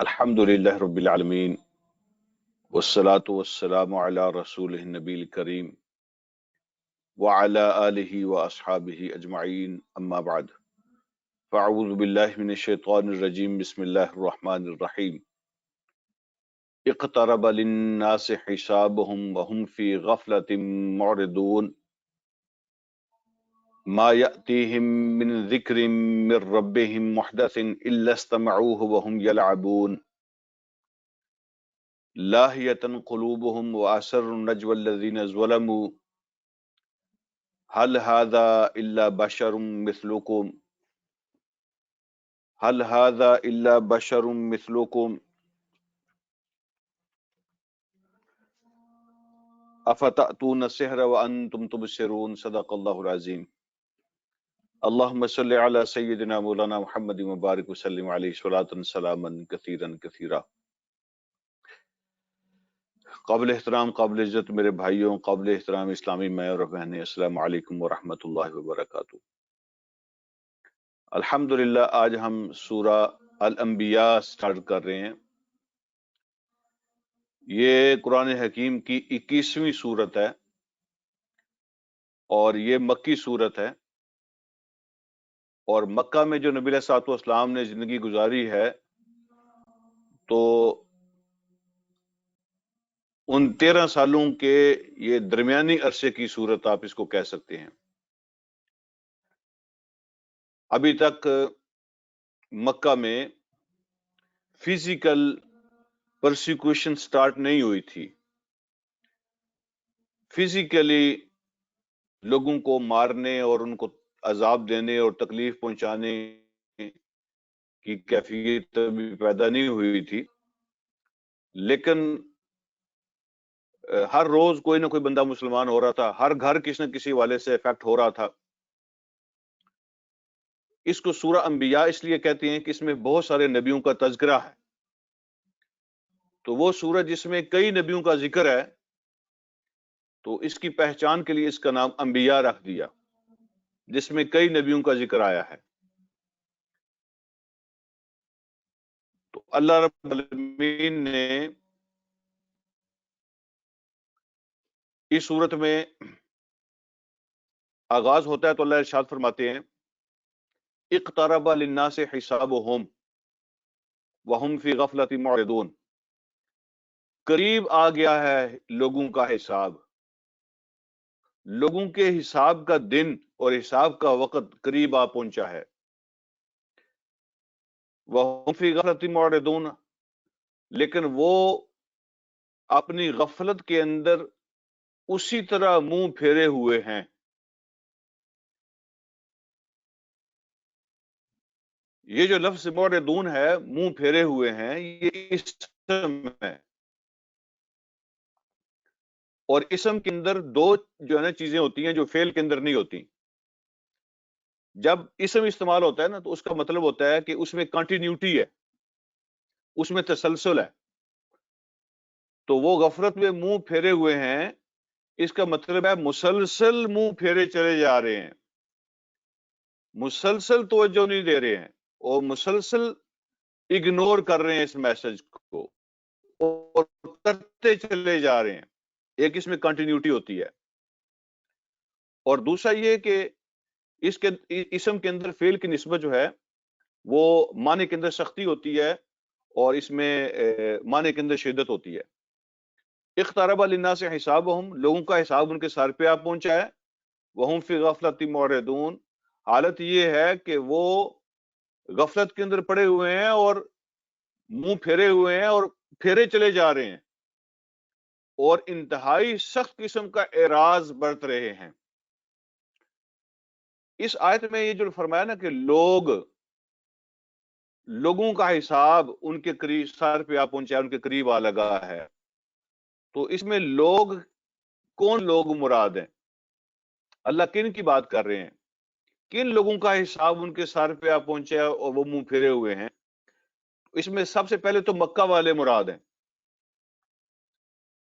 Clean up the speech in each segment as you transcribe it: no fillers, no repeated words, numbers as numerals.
الحمدللہ رب العالمین والصلاة والسلام علی رسول النبی الکریم وعلی آلہ واصحابہ اجمعین اما بعد فاعوذ باللہ من الشیطان الرجیم بسم اللہ الرحمن الرحیم اقترب للناس حسابهم وهم فی غفلۃ معرضون ما یأتیہم من ذکر من ربهم محدث الا استمعوه وهم یلعبون لاہیة قلوبهم وأسروا النجوى الذين ظلموا هل هذا إلا بشر مثلكم هل هذا إلا بشر مثلكم أفتأتون السحر وأنتم تبصرون صدق الله العظيم اللهم صل على سيدنا مولانا محمد وبارك وسلم عليه صلاة سلاما كثيرا كثيرا. قابل احترام، قابل عزت میرے بھائیوں، قابل احترام اسلامی مائیں اور بہنیں، السلام علیکم ورحمۃ اللہ وبرکاتہ. الحمدللہ آج ہم سورہ الانبیاء سٹارٹ کر رہے ہیں. یہ قرآن حکیم کی 21ویں سورت ہے اور یہ مکی سورت ہے، اور مکہ میں جو نبی علیہ الصلوۃ والسلام نے زندگی گزاری ہے تو ان 13 سالوں کے یہ درمیانی عرصے کی سورت آپ اس کو کہہ سکتے ہیں. ابھی تک مکہ میں فزیکل پرسیکیوشن سٹارٹ نہیں ہوئی تھی. فزیکلی لوگوں کو مارنے اور ان کو عذاب دینے اور تکلیف پہنچانے کی کیفیت ابھی پیدا نہیں ہوئی تھی، لیکن ہر روز کوئی نہ کوئی بندہ مسلمان ہو رہا تھا، ہر گھر کسی نہ کسی والے سے افیکٹ ہو رہا تھا. اس کو سورہ انبیاء اس لیے کہتے ہیں کہ اس میں بہت سارے نبیوں کا تذکرہ ہے. تو وہ سورہ جس میں کئی نبیوں کا ذکر ہے تو اس کی پہچان کے لیے اس کا نام انبیاء رکھ دیا، جس میں کئی نبیوں کا ذکر آیا ہے. تو اللہ رب العالمین نے اس صورت میں آغاز ہوتا ہے تو اللہ ارشاد فرماتے ہیں اقترب للناس حسابهم وهم فی غفلۃ معرضون. قریب آ گیا ہے لوگوں کا حساب، لوگوں کے حساب کا دن اور حساب کا وقت قریب آ پہنچا ہے. وهم فی غفلۃ معرضون، لیکن وہ اپنی غفلت کے اندر اسی طرح منہ پھیرے ہوئے ہیں. یہ جو لفظ معرضون ہے، منہ پھیرے ہوئے ہیں، یہ اسم ہے، اور اسم کے اندر دو جو ہے نا چیزیں ہوتی ہیں جو فعل کے اندر نہیں ہوتی. جب اسم استعمال ہوتا ہے نا تو اس کا مطلب ہوتا ہے کہ اس میں کنٹینیوٹی ہے، اس میں تسلسل ہے. تو وہ غفلت میں منہ پھیرے ہوئے ہیں، اس کا مطلب ہے مسلسل منہ پھیرے چلے جا رہے ہیں، مسلسل توجہ نہیں دے رہے ہیں، اور مسلسل اگنور کر رہے ہیں اس میسج کو اور کرتے چلے جا رہے ہیں. ایک اس میں کنٹینیوٹی ہوتی ہے، اور دوسرا یہ کہ اس کے اسم کے اندر فعل کی نسبت جو ہے وہ معنی کے اندر سختی ہوتی ہے اور اس میں معنی کے اندر شدت ہوتی ہے. اقترب للناس حسابهم، لوگوں کا حساب ان کے سر پہ آ پہنچا ہے. وهم فی غفلۃ معرضون، حالت یہ ہے کہ وہ غفلت کے اندر پڑے ہوئے ہیں اور منہ پھیرے ہوئے ہیں اور پھیرے چلے جا رہے ہیں اور انتہائی سخت قسم کا اعراض برت رہے ہیں. اس آیت میں یہ جو فرمایا نا کہ لوگوں کا حساب ان کے قریب سر پہ آ پہنچا، ان کے قریب آ لگا ہے. تو اس میں لوگ کون لوگ مراد ہیں؟ اللہ کن کی بات کر رہے ہیں؟ کن لوگوں کا حساب ان کے سر پہ آ پہنچا اور وہ منہ پھیرے ہوئے ہیں؟ اس میں سب سے پہلے تو مکہ والے مراد ہیں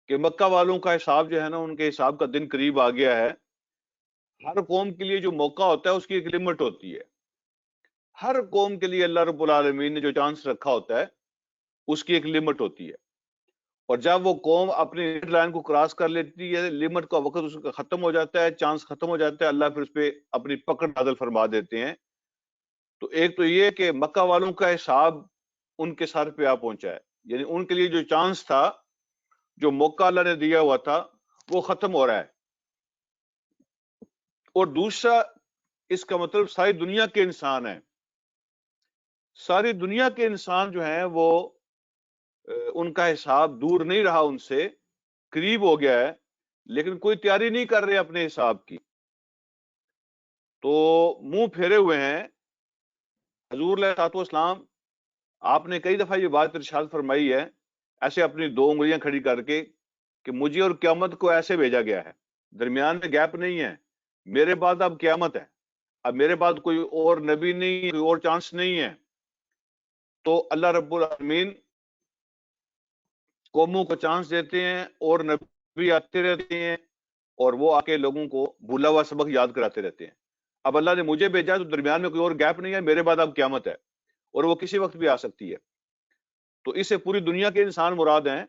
کہ مکہ والوں کا حساب جو ہے نا، ان کے حساب کا دن قریب آ گیا ہے. ہر قوم کے لیے جو موقع ہوتا ہے اس کی ایک لمٹ ہوتی ہے. ہر قوم کے لیے اللہ رب العالمین نے جو چانس رکھا ہوتا ہے اس کی ایک لمٹ ہوتی ہے، اور جب وہ قوم اپنی لائن کو کراس کر لیتی ہے، لمٹ کا وقت اس کا ختم ہو جاتا ہے، چانس ختم ہو جاتا ہے، اللہ پھر اس پہ اپنی پکڑ نازل فرما دیتے ہیں۔ تو ایک تو یہ کہ مکہ والوں کا حساب ان کے سر پہ آ پہنچا ہے، یعنی ان کے لیے جو چانس تھا، جو موقع اللہ نے دیا ہوا تھا، وہ ختم ہو رہا ہے۔ اور دوسرا اس کا مطلب ساری دنیا کے انسان ہیں، ساری دنیا کے انسان جو ہیں وہ ان کا حساب دور نہیں رہا، ان سے قریب ہو گیا ہے، لیکن کوئی تیاری نہیں کر رہے اپنے حساب کی، تو منہ پھیرے ہوئے ہیں۔ حضور علیہ الصلوۃ والسلام آپ نے کئی دفعہ یہ بات ارشاد فرمائی ہے، ایسے اپنی دو انگلیاں کھڑی کر کے، کہ مجھے اور قیامت کو ایسے بھیجا گیا ہے، درمیان میں گیپ نہیں ہے، میرے بعد اب قیامت ہے، اب میرے بعد کوئی اور نبی نہیں، کوئی اور چانس نہیں ہے۔ تو اللہ رب العالمین قوموں کو چانس دیتے ہیں، اور نبی آتے رہتے ہیں، اور وہ آ کے لوگوں کو بھولا ہوا سبق یاد کراتے رہتے ہیں۔ اب اللہ نے مجھے بھیجا تو درمیان میں کوئی اور گیپ نہیں ہے، میرے بعد اب قیامت ہے، اور وہ کسی وقت بھی آ سکتی ہے۔ تو اس سے پوری دنیا کے انسان مراد ہیں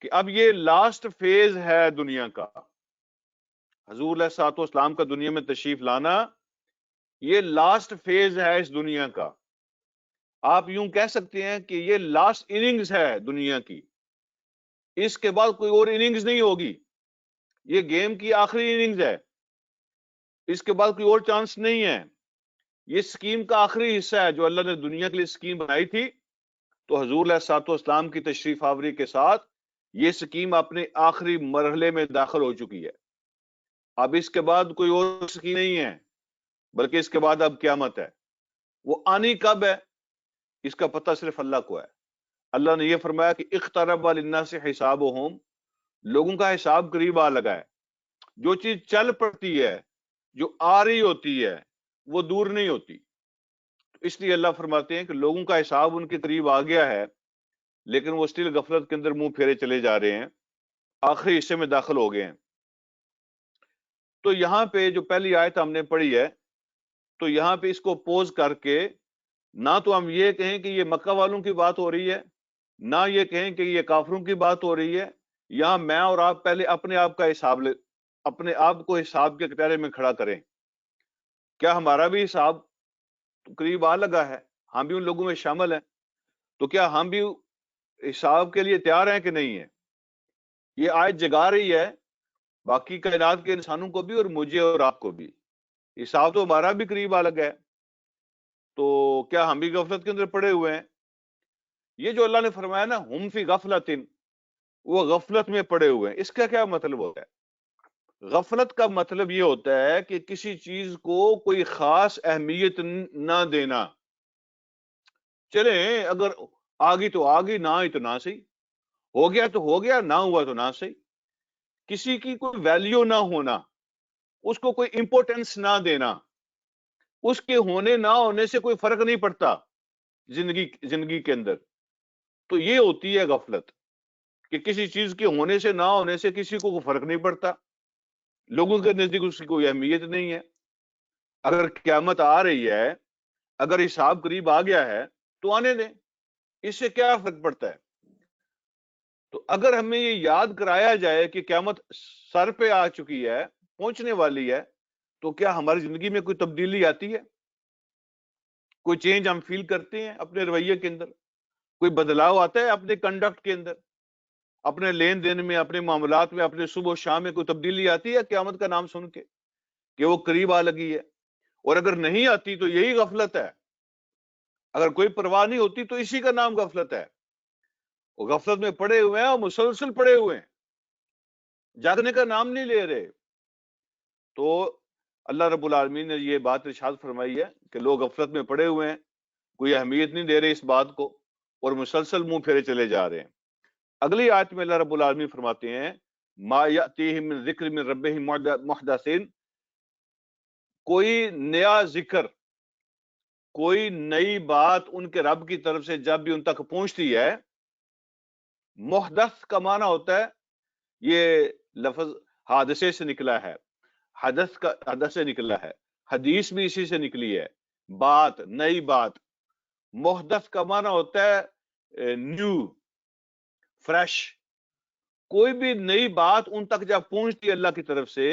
کہ اب یہ لاسٹ فیز ہے دنیا کا، حضور علیہ الصلوۃ والسلام کا دنیا میں تشریف لانا، یہ لاسٹ فیز ہے اس دنیا کا۔ آپ یوں کہہ سکتے ہیں کہ یہ لاسٹ اننگز ہے دنیا کی، اس کے بعد کوئی اور اننگز نہیں ہوگی، یہ گیم کی آخری اننگز ہے، اس کے بعد کوئی اور چانس نہیں ہے، یہ سکیم کا آخری حصہ ہے جو اللہ نے دنیا کے لیے سکیم بنائی تھی۔ تو حضور علیہ الصلوۃ والسلام کی تشریف آوری کے ساتھ یہ سکیم اپنے آخری مرحلے میں داخل ہو چکی ہے۔ اب اس کے بعد کوئی اور سکیم نہیں ہے، بلکہ اس کے بعد اب قیامت ہے۔ وہ آنی کب ہے اس کا پتہ صرف اللہ کو ہے۔ اللہ نے یہ فرمایا کہ اقترب للناس حسابهم، لوگوں کا حساب قریب آ لگا ہے۔ جو چیز چل پڑتی ہے، جو آ رہی ہوتی ہے، وہ دور نہیں ہوتی۔ اس لیے اللہ فرماتے ہیں کہ لوگوں کا حساب ان کے قریب آ گیا ہے، لیکن وہ اسٹل غفلت کے اندر منہ پھیرے چلے جا رہے ہیں، آخری حصے میں داخل ہو گئے ہیں۔ تو یہاں پہ جو پہلی آیت ہم نے پڑھی ہے، تو یہاں پہ اس کو پوز کر کے نہ تو ہم یہ کہیں کہ یہ مکہ والوں کی بات ہو رہی ہے، نہ یہ کہیں کہ یہ کافروں کی بات ہو رہی ہے۔ یہاں میں اور آپ پہلے اپنے آپ کا حساب اپنے آپ کو حساب کے کٹہرے میں کھڑا کریں۔ کیا ہمارا بھی حساب قریب آ لگا ہے؟ ہم بھی ان لوگوں میں شامل ہیں؟ تو کیا ہم بھی حساب کے لیے تیار ہیں کہ نہیں ہیں؟ یہ آیت جگا رہی ہے باقی کائنات کے انسانوں کو بھی، اور مجھے اور آپ کو بھی۔ حساب تو ہمارا بھی قریب آ لگا ہے، تو کیا ہم بھی غفلت کے اندر پڑے ہوئے ہیں؟ یہ جو اللہ نے فرمایا نا ہم فی غفلت، وہ غفلت میں پڑے ہوئے ہیں، اس کا کیا مطلب ہوتا ہے؟ غفلت کا مطلب یہ ہوتا ہے کہ کسی چیز کو کوئی خاص اہمیت نہ دینا۔ چلیں اگر آگی تو آگی، نہ آئی تو نہ صحیح، ہو گیا تو ہو گیا، نہ ہوا تو نہ صحیح۔ کسی کی کوئی ویلیو نہ ہونا، اس کو کوئی امپورٹنس نہ دینا، اس کے ہونے نہ ہونے سے کوئی فرق نہیں پڑتا زندگی کے اندر۔ تو یہ ہوتی ہے غفلت، کہ کسی چیز کے ہونے سے نہ ہونے سے کسی کو کوئی فرق نہیں پڑتا، لوگوں کے نزدیک اس کی کوئی اہمیت نہیں ہے۔ اگر قیامت آ رہی ہے، اگر حساب قریب آ گیا ہے تو آنے دیں، اس سے کیا فرق پڑتا ہے؟ تو اگر ہمیں یہ یاد کرایا جائے کہ قیامت سر پہ آ چکی ہے، پہنچنے والی ہے، تو کیا ہماری زندگی میں کوئی تبدیلی آتی ہے؟ کوئی چینج ہم فیل کرتے ہیں اپنے رویے کے اندر؟ کوئی بدلاؤ آتا ہے اپنے کنڈکٹ کے اندر، اپنے لین دین میں، اپنے معاملات میں، اپنے صبح و شام میں کوئی تبدیلی آتی ہے قیامت کا نام سن کے کہ وہ قریب آ لگی ہے؟ اور اگر نہیں آتی تو یہی غفلت ہے۔ اگر کوئی پرواہ نہیں ہوتی تو اسی کا نام غفلت ہے۔ وہ غفلت میں پڑے ہوئے ہیں اور مسلسل پڑے ہوئے ہیں، جاگنے کا نام نہیں لے رہے۔ تو اللہ رب العالمین نے یہ بات ارشاد فرمائی ہے کہ لوگ غفلت میں پڑے ہوئے ہیں، کوئی اہمیت نہیں دے رہے اس بات کو، اور مسلسل منہ پھیرے چلے جا رہے ہیں۔ اگلی آیت میں اللہ رب العالمین فرماتے ہیں ما یاتیہم من ذکر من ربہم محدث، کوئی نیا ذکر، کوئی نئی بات ان کے رب کی طرف سے جب بھی ان تک پہنچتی ہے، محدث کا معنی ہوتا ہے، یہ لفظ حادثے سے نکلا ہے، حدث سے نکلا ہے، حدیث بھی اسی سے نکلی ہے بات، نئی بات. محدث کا معنی ہوتا ہے نیو، فریش. کوئی بھی نئی بات ان تک جب پہنچتی ہے اللہ کی طرف سے،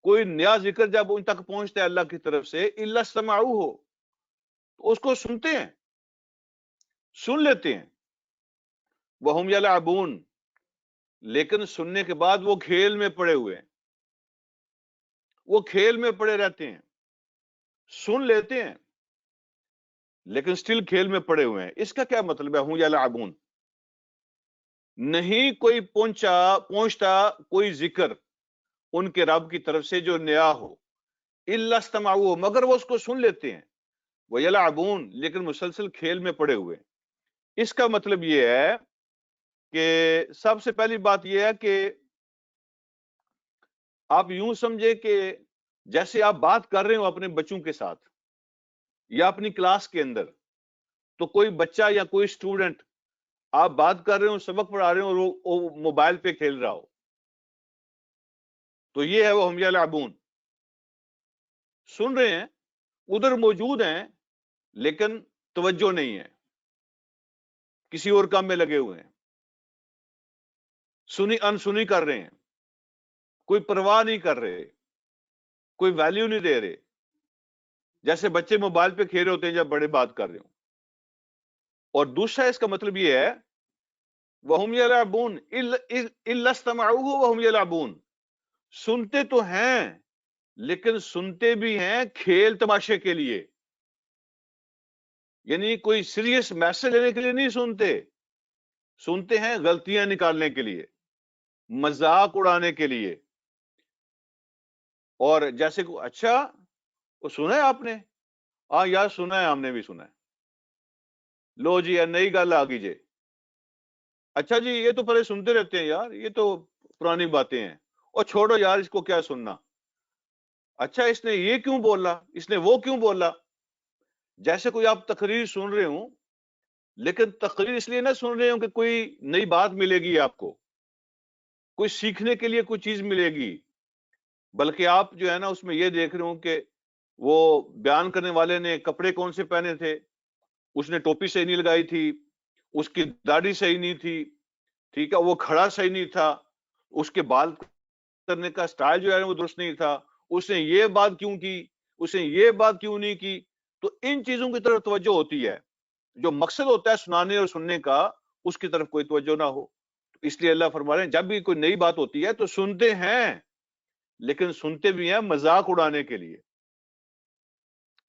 کوئی نیا ذکر جب ان تک پہنچتا ہے اللہ کی طرف سے، الا سمعوہ، تو اس کو سنتے ہیں، سن لیتے ہیں. وہم یلعبون، لیکن سننے کے بعد وہ کھیل میں پڑے ہوئے ہیں، وہ کھیل میں پڑے رہتے ہیں. سن لیتے ہیں لیکن سٹل کھیل میں پڑے ہوئے ہیں. اس کا کیا مطلب ہے ہوں یلعبون؟ نہیں کوئی پہنچتا کوئی ذکر ان کے رب کی طرف سے جو نیا ہو، الا استمعوه، مگر وہ اس کو سن لیتے ہیں. وہ یلعبون، لیکن مسلسل کھیل میں پڑے ہوئے ہیں. اس کا مطلب یہ ہے کہ سب سے پہلی بات یہ ہے کہ آپ یوں سمجھے کہ جیسے آپ بات کر رہے ہو اپنے بچوں کے ساتھ یا اپنی کلاس کے اندر، تو کوئی بچہ یا کوئی اسٹوڈنٹ آپ بات کر رہے ہو، سبق پڑھا رہے ہو، اور وہ موبائل پہ کھیل رہا ہو، تو یہ ہے وہ ہم یلعبون. سن رہے ہیں، ادھر موجود ہیں، لیکن توجہ نہیں ہے، کسی اور کام میں لگے ہوئے ہیں، انسنی کر رہے ہیں، کوئی پرواہ نہیں کر رہے، کوئی ویلیو نہیں دے رہے، جیسے بچے موبائل پہ کھیل رہے ہوتے ہیں جب بڑے بات کر رہے ہوں. اور دوسرا اس کا مطلب یہ ہے وَهُمْ يَلْعَبُونَ إِلَّا اسْتَمَعُوهُ وَهُمْ يَلْعَبُونَ، سنتے تو ہیں لیکن سنتے بھی ہیں کھیل تماشے کے لیے. یعنی کوئی سیریس میسج لینے کے لیے نہیں سنتے، سنتے ہیں غلطیاں نکالنے کے لیے، مذاق اڑانے کے لیے. اور جیسے کو اچھا وہ سنا ہے آپ نے؟ ہاں یار سنا ہے، ہم نے بھی سنا ہے. لو جی نئی گل آ گئی جی. اچھا جی یہ تو پہلے سنتے رہتے ہیں یار، یہ تو پرانی باتیں ہیں، اور چھوڑو یار اس کو کیا سننا. اچھا اس نے یہ کیوں بولا، اس نے وہ کیوں بولا. جیسے کوئی آپ تقریر سن رہے ہوں، لیکن تقریر اس لیے نہ سن رہے ہوں کہ کوئی نئی بات ملے گی آپ کو، کوئی سیکھنے کے لیے کوئی چیز ملے گی، بلکہ آپ جو ہے نا اس میں یہ دیکھ رہے ہوں کہ وہ بیان کرنے والے نے کپڑے کون سے پہنے تھے، اس نے ٹوپی صحیح نہیں لگائی تھی، اس کی داڑھی صحیح نہیں تھی، ٹھیک ہے، وہ کھڑا صحیح نہیں تھا، اس کے بال کرنے کا سٹائل جو ہے وہ درست نہیں تھا، اس نے یہ بات کیوں کی، اس نے یہ بات کیوں نہیں کی. تو ان چیزوں کی طرف توجہ ہوتی ہے، جو مقصد ہوتا ہے سنانے اور سننے کا اس کی طرف کوئی توجہ نہ ہو. اس لیے اللہ فرما رہے ہیں جب بھی کوئی نئی بات ہوتی ہے تو سنتے ہیں، لیکن سنتے بھی ہیں مذاق اڑانے کے لیے،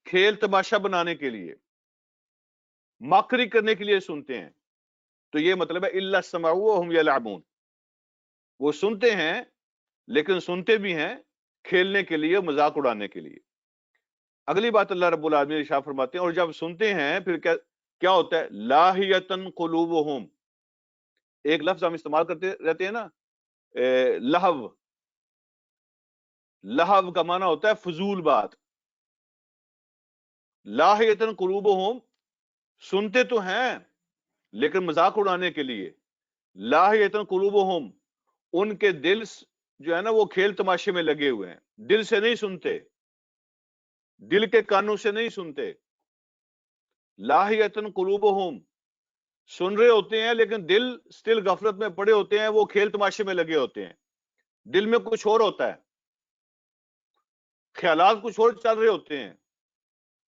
کھیل تماشا بنانے کے لیے، ماکری کرنے کے لیے سنتے ہیں. تو یہ مطلب ہے الا سمعوا وهم يلعبون، وہ سنتے ہیں لیکن سنتے بھی ہیں کھیلنے کے لیے، مذاق اڑانے کے لیے. اگلی بات اللہ رب العالمین ارشاد فرماتے ہیں اور جب سنتے ہیں پھر کیا ہوتا ہے، لاہیتن قلوبہم. ایک لفظ ہم استعمال کرتے رہتے ہیں نا، لہو. لہو کا معنی ہوتا ہے فضول بات. لاہیتن قلوبہم، سنتے تو ہیں لیکن مذاق اڑانے کے لیے. لاہیتن قلوبہم، ان کے دل جو ہے نا وہ کھیل تماشے میں لگے ہوئے ہیں، دل سے نہیں سنتے، دل کے کانوں سے نہیں سنتے. لاہیتن قلوبہم، سن رہے ہوتے ہیں لیکن دل سٹل غفلت میں پڑے ہوتے ہیں، وہ کھیل تماشے میں لگے ہوتے ہیں، دل میں کچھ اور ہوتا ہے، خیالات کچھ اور چل رہے ہوتے ہیں،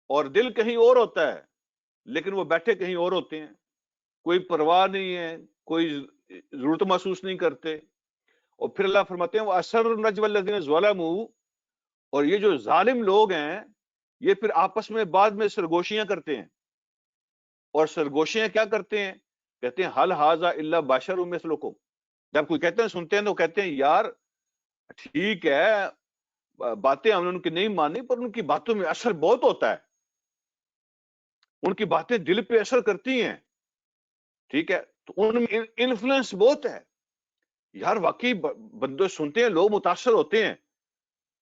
اور دل کہیں اور ہوتا ہے، لیکن وہ بیٹھے کہیں اور ہوتے ہیں، کوئی پرواہ نہیں ہے، کوئی ضرورت محسوس نہیں کرتے. اور پھر اللہ فرماتے ہیں وَأَسَرُّ النَّجْوَى الَّذِينَ ظَلَمُوا، اور یہ جو ظالم لوگ ہیں یہ پھر آپس میں بعد میں سرگوشیاں کرتے ہیں. اور سرگوشیاں کیا کرتے ہیں، کہتے ہیں حل ھذا الا بشر مثلکم. جب کوئی کہتے ہیں سنتے ہیں تو کہتے ہیں یار ٹھیک ہے باتیں ہم نے ان کی نہیں مانی، پر ان کی باتوں میں اثر بہت ہوتا ہے، ان کی باتیں دل پہ اثر کرتی ہیں، ٹھیک ہے، تو ان میں انفلوئنس بہت ہے یار، واقعی بندے سنتے ہیں، لوگ متاثر ہوتے ہیں.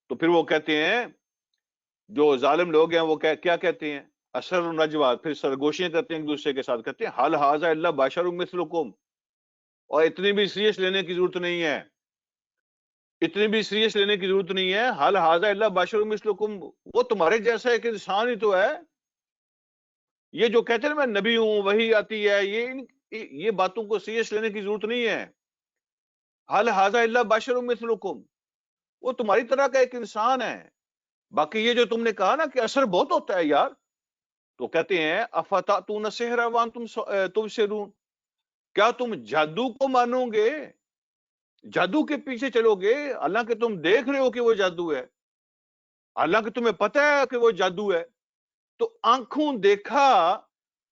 تو پھر وہ کہتے ہیں جو ظالم لوگ ہیں وہ کیا کہتے ہیں، اثر النجوا، پھر سرگوشیاں کرتے ہیں ایک دوسرے کے ساتھ، کہتے ہیں حل ھذا الا بشر مثلکم. اور اتنی بھی سیریس لینے کی ضرورت نہیں ہے، اتنی بھی سیریس لینے کی ضرورت نہیں ہے. حل ھذا الا بشر مثلکم، وہ تمہارے جیسا ایک انسان ہی تو ہے، یہ جو کہتے ہیں نا میں نبی ہوں وہی آتی ہے، یہ باتوں کو سیریس لینے کی ضرورت نہیں ہے. حل ھذا الا بشر مثلکم، وہ تمہاری طرح کا ایک انسان ہے. باقی یہ جو تم نے کہا نا کہ اثر بہت ہوتا ہے یار، تو کہتے ہیں افتاتون السحر وانتم تبصرون، کیا تم جادو کو مانو گے، جادو کے پیچھے چلو گے، اللہ کہ تم دیکھ رہے ہو کہ وہ جادو ہے، اللہ کہ تمہیں پتہ ہے کہ وہ جادو ہے، تو آنکھوں دیکھا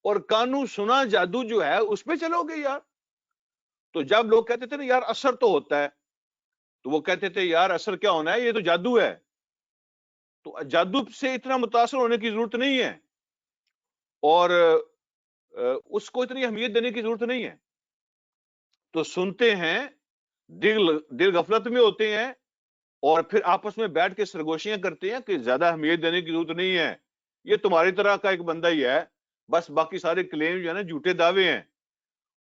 اور کانوں سنا جادو جو ہے اس پہ چلو گے یار. تو جب لوگ کہتے تھے نا یار اثر تو ہوتا ہے، تو وہ کہتے تھے یار اثر کیا ہونا ہے، یہ تو جادو ہے، تو جادو سے اتنا متاثر ہونے کی ضرورت نہیں ہے، اور اس کو اتنی اہمیت دینے کی ضرورت نہیں ہے. تو سنتے ہیں، دل غفلت میں ہوتے ہیں، اور پھر آپس میں بیٹھ کے سرگوشیاں کرتے ہیں کہ زیادہ اہمیت دینے کی ضرورت نہیں ہے، یہ تمہاری طرح کا ایک بندہ ہی ہے، بس باقی سارے کلیم جو ہے نا جھوٹے دعوے ہیں،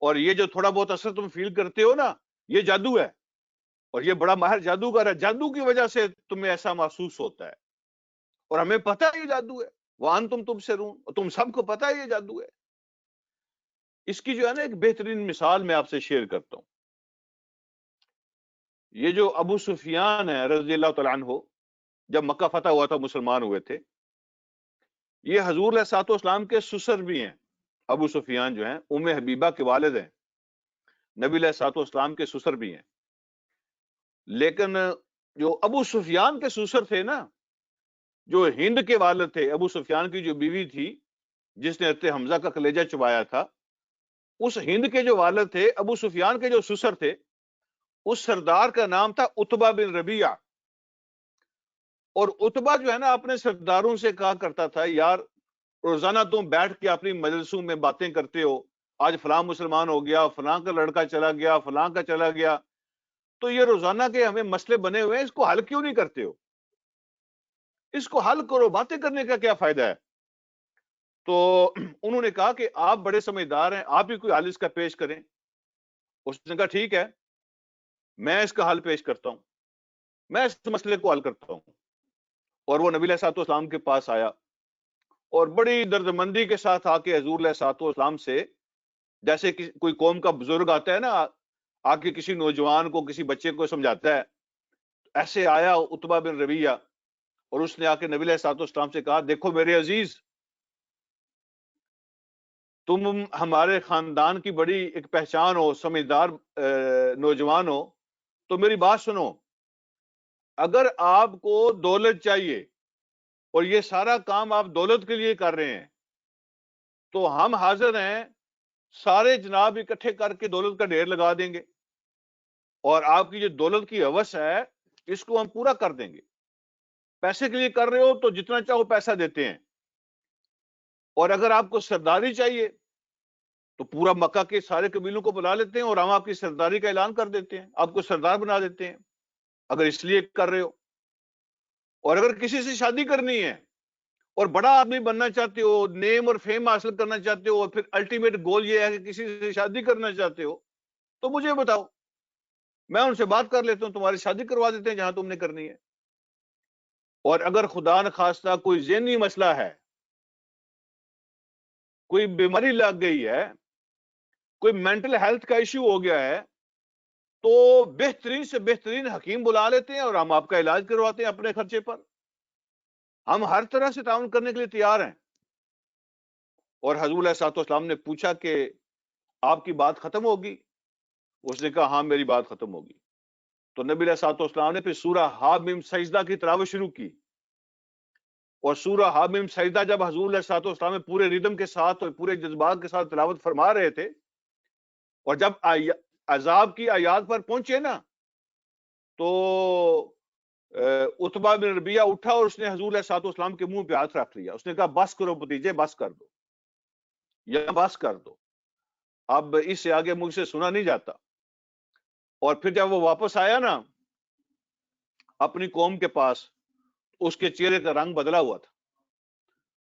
اور یہ جو تھوڑا بہت اثر تم فیل کرتے ہو نا یہ جادو ہے، اور یہ بڑا ماہر جادوگر ہے، جادو کی وجہ سے تمہیں ایسا محسوس ہوتا ہے، اور ہمیں پتہ ہے یہ جادو ہے، وانتم تبصرون، تم سب کو پتہ ہے یہ جادو ہے. اس کی جو ہے نا ایک بہترین مثال میں آپ سے شیئر کرتا ہوں. یہ جو ابو سفیان ہے رضی اللہ تعالیٰ عنہ، جب مکہ فتح ہوا تھا مسلمان ہوئے تھے، یہ حضور علیہ الصلوۃ والسلام کے سسر بھی ہیں. ابو سفیان جو ہیں ام حبیبہ کے والد ہیں، نبی علیہ الصلوۃ والسلام کے سسر بھی ہیں. لیکن جو ابو سفیان کے سسر تھے نا، جو ہند کے والد تھے، ابو سفیان کی جو بیوی تھی جس نے حضرت حمزہ کا کلیجہ چبایا تھا، اس ہند کے جو والد تھے، ابو سفیان کے جو سسر تھے، اس سردار کا نام تھا عتبہ بن ربیعہ. اور عتبہ جو ہے نا اپنے سرداروں سے کہا کرتا تھا یار روزانہ تم بیٹھ کے اپنی مجلسوں میں باتیں کرتے ہو، آج فلاں مسلمان ہو گیا، فلاں کا لڑکا چلا گیا، فلاں کا چلا گیا، تو یہ روزانہ کے ہمیں مسئلے بنے ہوئے ہیں، اس کو حل کیوں نہیں کرتے ہو، اس کو حل کرو، باتیں کرنے کا کیا فائدہ ہے. تو انہوں نے کہا کہ آپ بڑے سمجھدار ہیں، آپ ہی کوئی حل اس کا پیش کریں. اس نے کہا ٹھیک ہے، میں اس کا حل پیش کرتا ہوں، میں اس مسئلے کو حل کرتا ہوں. اور وہ نبی علیہ الصلوۃ والسلام کے پاس آیا، اور بڑی دردمندی کے ساتھ آ کے حضور علیہ الصلوۃ والسلام سے، جیسے کوئی قوم کا بزرگ آتا ہے نا، آ کے کسی نوجوان کو، کسی بچے کو سمجھاتا ہے، ایسے آیا عتبہ بن ربیعہ، اور اس نے آ کے نبی علیہ الصلوۃ والسلام سے کہا دیکھو میرے عزیز، تم ہمارے خاندان کی بڑی ایک پہچان ہو، سمجھدار نوجوان ہو، تو میری بات سنو، اگر آپ کو دولت چاہیے اور یہ سارا کام آپ دولت کے لیے کر رہے ہیں، تو ہم حاضر ہیں سارے جناب اکٹھے کر کے دولت کا ڈھیر لگا دیں گے، اور آپ کی جو دولت کی ہوس ہے اس کو ہم پورا کر دیں گے. پیسے کے لیے کر رہے ہو تو جتنا چاہو پیسہ دیتے ہیں، اور اگر آپ کو سرداری چاہیے تو پورا مکہ کے سارے قبیلوں کو بلا لیتے ہیں اور ہم آپ کی سرداری کا اعلان کر دیتے ہیں، آپ کو سردار بنا دیتے ہیں اگر اس لیے کر رہے ہو. اور اگر کسی سے شادی کرنی ہے اور بڑا آدمی بننا چاہتے ہو، نیم اور فیم حاصل کرنا چاہتے ہو، اور پھر الٹیمیٹ گول یہ ہے کہ کسی سے شادی کرنا چاہتے ہو، تو مجھے بتاؤ، میں ان سے بات کر لیتا ہوں، تمہاری شادی کروا دیتے ہیں جہاں تم نے کرنی ہے. اور اگر خدا نخواستہ کوئی ذہنی مسئلہ ہے، کوئی بیماری لگ گئی ہے، کوئی مینٹل ہیلتھ کا ایشو ہو گیا ہے، تو بہترین سے بہترین حکیم بلا لیتے ہیں اور ہم آپ کا علاج کرواتے ہیں اپنے خرچے پر. ہم ہر طرح سے تعاون کرنے کے لیے تیار ہیں. اور حضور علیہ الصلوۃ والسلام نے پوچھا کہ آپ کی بات ختم ہوگی؟ اس نے کہا ہاں میری بات ختم ہوگی. تو نبی علیہ الصلوۃ والسلام نے پھر سورہ حامیم سجدہ کی تلاوت شروع کی، اور سورہ حامیم سجدہ جب حضور علیہ الصلوۃ والسلام نے پورے ردم کے ساتھ اور پورے جذبات کے ساتھ تلاوت فرما رہے تھے، اور جب عذاب کی آیات پر پہنچے نا، تو عتبہ بن ربیعہ اٹھا اور اس نے حضور علیہ الصلوۃ والسلام کے منہ پہ ہاتھ رکھ لیا. اس نے کہا بس کرو بھتیجے، بس کر دو، یا بس کر دو، اب اس سے آگے مجھ سے سنا نہیں جاتا. اور پھر جب وہ واپس آیا نا اپنی قوم کے پاس، اس کے چہرے کا رنگ بدلا ہوا تھا.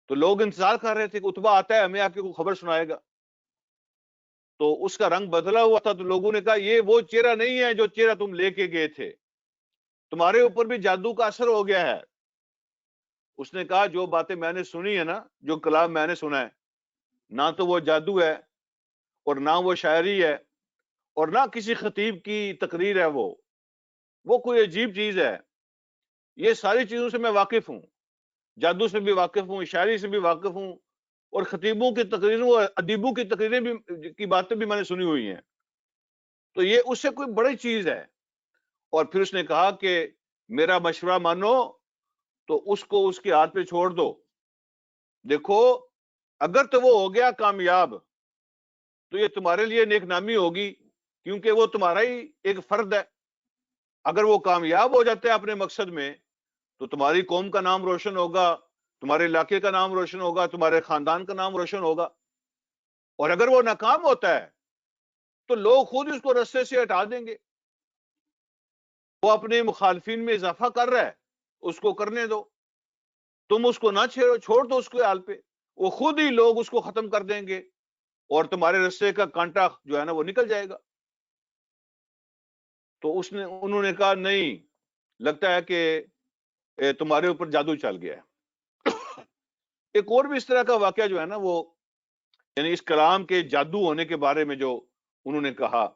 تو لوگ انتظار کر رہے تھے کہ عتبہ آتا ہے ہمیں آپ کو خبر سنائے گا، تو اس کا رنگ بدلا ہوا تھا. تو لوگوں نے کہا یہ وہ چہرہ نہیں ہے جو چہرہ تم لے کے گئے تھے، تمہارے اوپر بھی جادو کا اثر ہو گیا ہے. اس نے کہا جو باتیں میں نے سنی ہے نا، جو کلام میں نے سنا ہے، نہ تو وہ جادو ہے اور نہ وہ شاعری ہے اور نہ کسی خطیب کی تقریر ہے، وہ کوئی عجیب چیز ہے۔ یہ ساری چیزوں سے میں واقف ہوں، جادو سے بھی واقف ہوں، شاعری سے بھی واقف ہوں، اور خطیبوں کی تقریروں اور ادیبوں کی تقریریں بھی کی باتیں بھی میں نے سنی ہوئی ہیں۔ تو یہ اس سے کوئی بڑی چیز ہے۔ اور پھر اس نے کہا کہ میرا مشورہ مانو تو اس کو اس کے ہاتھ پہ چھوڑ دو، دیکھو اگر تو وہ ہو گیا کامیاب تو یہ تمہارے لیے نیک نامی ہوگی، کیونکہ وہ تمہارا ہی ایک فرد ہے۔ اگر وہ کامیاب ہو جاتے ہیں اپنے مقصد میں تو تمہاری قوم کا نام روشن ہوگا، تمہارے علاقے کا نام روشن ہوگا، تمہارے خاندان کا نام روشن ہوگا۔ اور اگر وہ ناکام ہوتا ہے تو لوگ خود اس کو رستے سے ہٹا دیں گے۔ وہ اپنے مخالفین میں اضافہ کر رہا ہے، اس کو کرنے دو، تم اس کو نہ چھیڑو، چھوڑ دو اس کے حال پہ، وہ خود ہی لوگ اس کو ختم کر دیں گے اور تمہارے رستے کا کانٹا جو ہے نا وہ نکل جائے گا۔ تو انہوں نے کہا نہیں، لگتا ہے کہ تمہارے اوپر جادو چل گیا ہے۔ ایک اور بھی اس طرح کا واقعہ جو ہے نا وہ، یعنی اس کلام کے جادو ہونے کے بارے میں جو انہوں نے کہا،